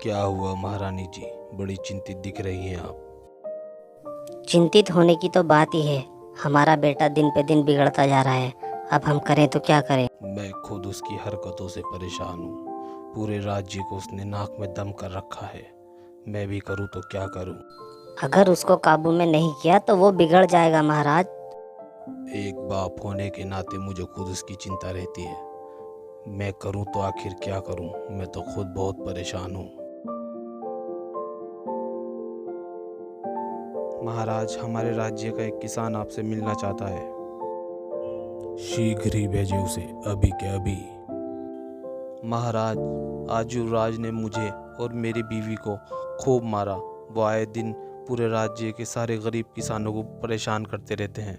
क्या हुआ महारानी जी, बड़ी चिंतित दिख रही हैं आप। चिंतित होने की तो बात ही है। हमारा बेटा दिन पे दिन बिगड़ता जा रहा है। अब हम करें तो क्या करें। मैं खुद उसकी हरकतों से परेशान हूँ। पूरे राज्य को उसने नाक में दम कर रखा है। मैं भी करूँ तो क्या करूँ। अगर उसको काबू में नहीं किया तो वो बिगड़ जाएगा महाराज। एक बाप होने के नाते मुझे खुद उसकी चिंता रहती है। मैं करूँ तो आखिर क्या करूँ, मैं तो खुद बहुत परेशान हूँ। महाराज, हमारे राज्य का एक किसान आपसे मिलना चाहता है। शीघ्र ही भेजे उसे, अभी के अभी। महाराज, आज युवराज ने मुझे और मेरी बीवी को खूब मारा। वो आए दिन पूरे राज्य के सारे गरीब किसानों को परेशान करते रहते हैं।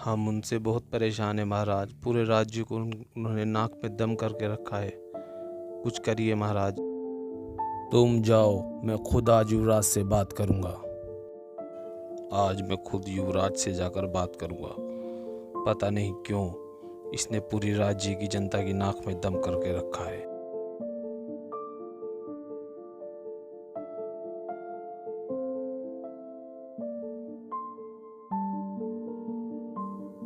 हम उनसे बहुत परेशान हैं महाराज। पूरे राज्य को उन्होंने नाक में दम करके रखा है। कुछ करिए महाराज। तुम जाओ, मैं खुद आज युवराज से बात करूंगा। आज मैं खुद युवराज से जाकर बात करूंगा। पता नहीं क्यों इसने पूरी राज्य की जनता की नाक में दम करके रखा है।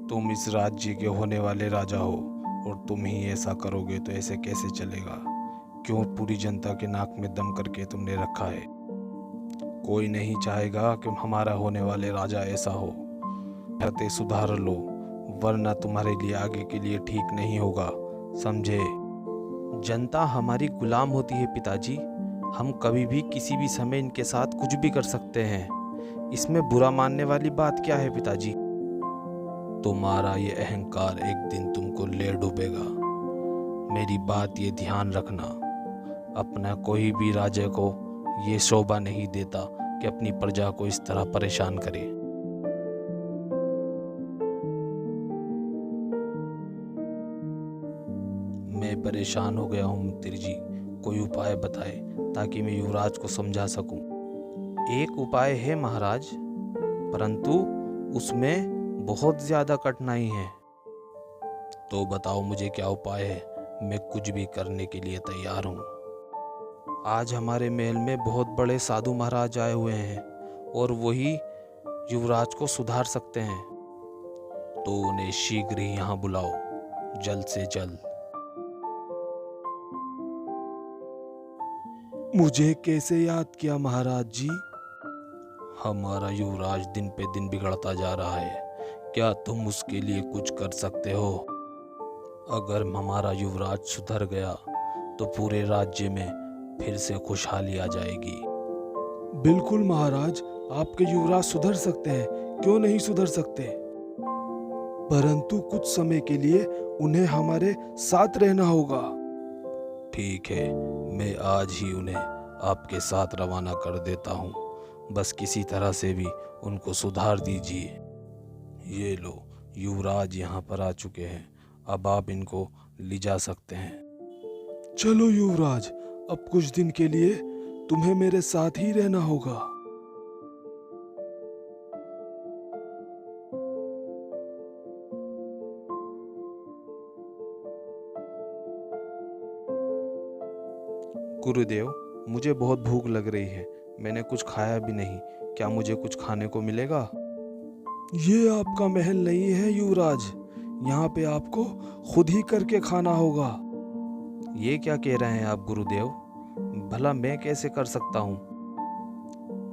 तुम इस राज्य के होने वाले राजा हो और तुम ही ऐसा करोगे तो ऐसे कैसे चलेगा। क्यों पूरी जनता के नाक में दम करके तुमने रखा है। कोई नहीं चाहेगा कि हमारा होने वाले राजा ऐसा हो। हरकतें सुधार लो, वरना तुम्हारे लिए आगे के लिए ठीक नहीं होगा, समझे। जनता हमारी गुलाम होती है पिताजी। हम कभी भी किसी भी समय इनके साथ कुछ भी कर सकते हैं। इसमें बुरा मानने वाली बात क्या है पिताजी। तुम्हारा ये अहंकार एक दिन तुमको ले डूबेगा। मेरी बात ये ध्यान रखना। अपना कोई भी राजा को ये शोभा नहीं देता कि अपनी प्रजा को इस तरह परेशान करे। मैं परेशान हो गया हूँ मंत्री जी। कोई उपाय बताए ताकि मैं युवराज को समझा सकूं। एक उपाय है महाराज, परंतु उसमें बहुत ज्यादा कठिनाई है। तो बताओ मुझे क्या उपाय है। मैं कुछ भी करने के लिए तैयार हूँ। आज हमारे महल में बहुत बड़े साधु महाराज आए हुए हैं और वही युवराज को सुधार सकते हैं। तो उन्हें शीघ्र ही यहाँ बुलाओ, जल्द से जल्द। मुझे कैसे याद किया महाराज जी। हमारा युवराज दिन पे दिन बिगड़ता जा रहा है। क्या तुम उसके लिए कुछ कर सकते हो। अगर हमारा युवराज सुधर गया तो पूरे राज्य में फिर से खुशहाली आ जाएगी। बिल्कुल महाराज, आपके युवराज सुधर सकते हैं, क्यों नहीं सुधर सकते। परंतु कुछ समय के लिए उन्हें हमारे साथ रहना होगा। ठीक है, मैं आज ही उन्हें आपके साथ रवाना कर देता हूँ। बस किसी तरह से भी उनको सुधार दीजिए। ये लो, युवराज यहाँ पर आ चुके हैं। अब आप इनको ले जा सकते हैं। चलो युवराज, अब कुछ दिन के लिए तुम्हें मेरे साथ ही रहना होगा। गुरुदेव, मुझे बहुत भूख लग रही है। मैंने कुछ खाया भी नहीं। क्या मुझे कुछ खाने को मिलेगा। ये आपका महल नहीं है युवराज, यहाँ पे आपको खुद ही करके खाना होगा। ये क्या कह रहे हैं आप गुरुदेव। भला मैं कैसे कर सकता हूँ।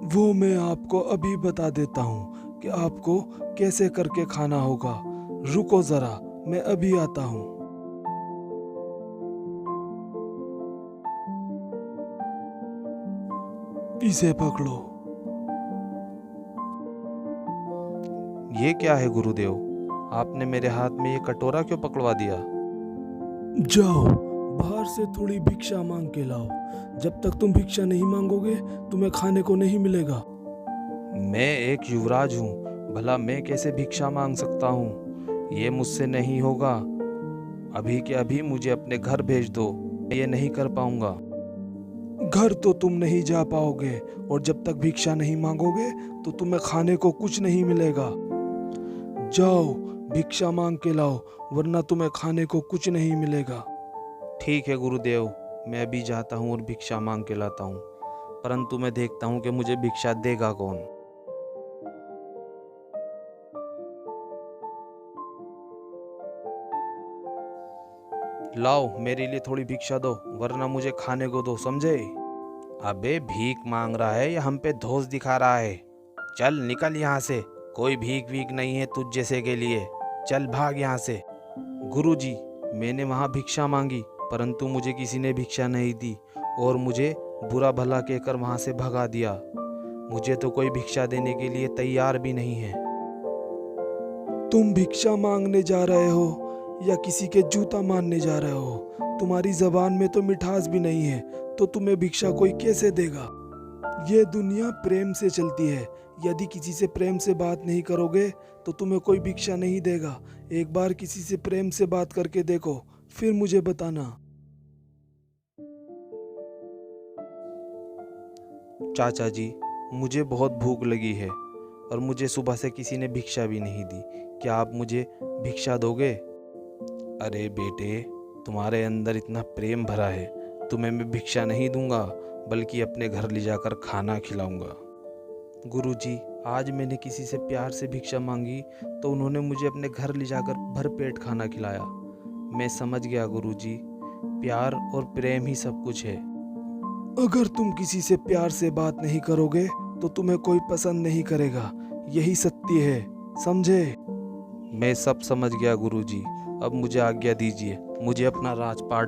वो मैं आपको अभी बता देता हूँ कि आपको कैसे करके खाना होगा। रुको जरा, मैं अभी आता हूँ। इसे पकड़ो। ये क्या है गुरुदेव, आपने मेरे हाथ में ये कटोरा क्यों पकड़वा दिया। जाओ, बाहर से थोड़ी भिक्षा मांग के लाओ। जब तक तुम भिक्षा नहीं मांगोगे तुम्हें खाने को नहीं मिलेगा। मैं एक युवराज हूँ, भला मैं कैसे भिक्षा मांग सकता हूँ। ये मुझसे नहीं होगा। अभी के अभी मुझे अपने घर भेज दो। मैं ये नहीं कर पाऊंगा। घर तो तुम नहीं जा पाओगे, और जब तक भिक्षा नहीं मांगोगे तो तुम्हें खाने को कुछ नहीं मिलेगा। जाओ, भिक्षा मांग के लाओ, वरना तुम्हें खाने को कुछ नहीं मिलेगा। ठीक है गुरुदेव, मैं भी जाता हूँ और भिक्षा मांग के लाता हूँ, परंतु मैं देखता हूँ कि मुझे भिक्षा देगा कौन। लाओ मेरे लिए थोड़ी भिक्षा दो, वरना मुझे खाने को दो, समझे? अबे भीख मांग रहा है या हम पे धौंस दिखा रहा है? चल निकल यहाँ से, कोई भीख वीख नहीं है तुझ जैसे के लिए, चल भाग यहाँ से। गुरुजी, मैंने वहाँ भिक्षा मांगी, परंतु मुझे किसी ने भिक्षा नहीं दी और मुझे बुरा भला कहकर वहाँ से भगा दिया। मुझे तो कोई भिक्षा देने के लिए तैयार भी नहीं है। तुम भिक्षा मांगने जा रहे हो या किसी के जूता मारने जा रहे हो? तुम्हारी जबान में तो मिठास भी नहीं है, तो तुम्हें भिक्षा कोई कैसे देगा? ये दुनिया प्रेम से चलती है। यदि किसी से प्रेम से बात नहीं करोगे तो तुम्हें कोई भिक्षा नहीं देगा। एक बार किसी से प्रेम से बात करके देखो, फिर मुझे बताना। चाचा जी, मुझे बहुत भूख लगी है और मुझे सुबह से किसी ने भिक्षा भी नहीं दी। क्या आप मुझे भिक्षा दोगे? अरे बेटे, तुम्हारे अंदर इतना प्रेम भरा है, तुम्हें मैं भिक्षा नहीं दूंगा, बल्कि अपने घर ले जाकर खाना खिलाऊंगा। गुरुजी, आज मैंने किसी से प्यार से भिक्षा मांगी तो उन्होंने मुझे अपने घर ले जाकर भरपेट खाना खिलाया। मैं समझ गया गुरुजी, प्यार और प्रेम ही सब कुछ है। अगर तुम किसी से प्यार से बात नहीं करोगे तो तुम्हें कोई पसंद नहीं करेगा। यही सत्य है, समझे? मैं सब समझ गया गुरुजी, अब मुझे आज्ञा दीजिए, मुझे अपना राजपाट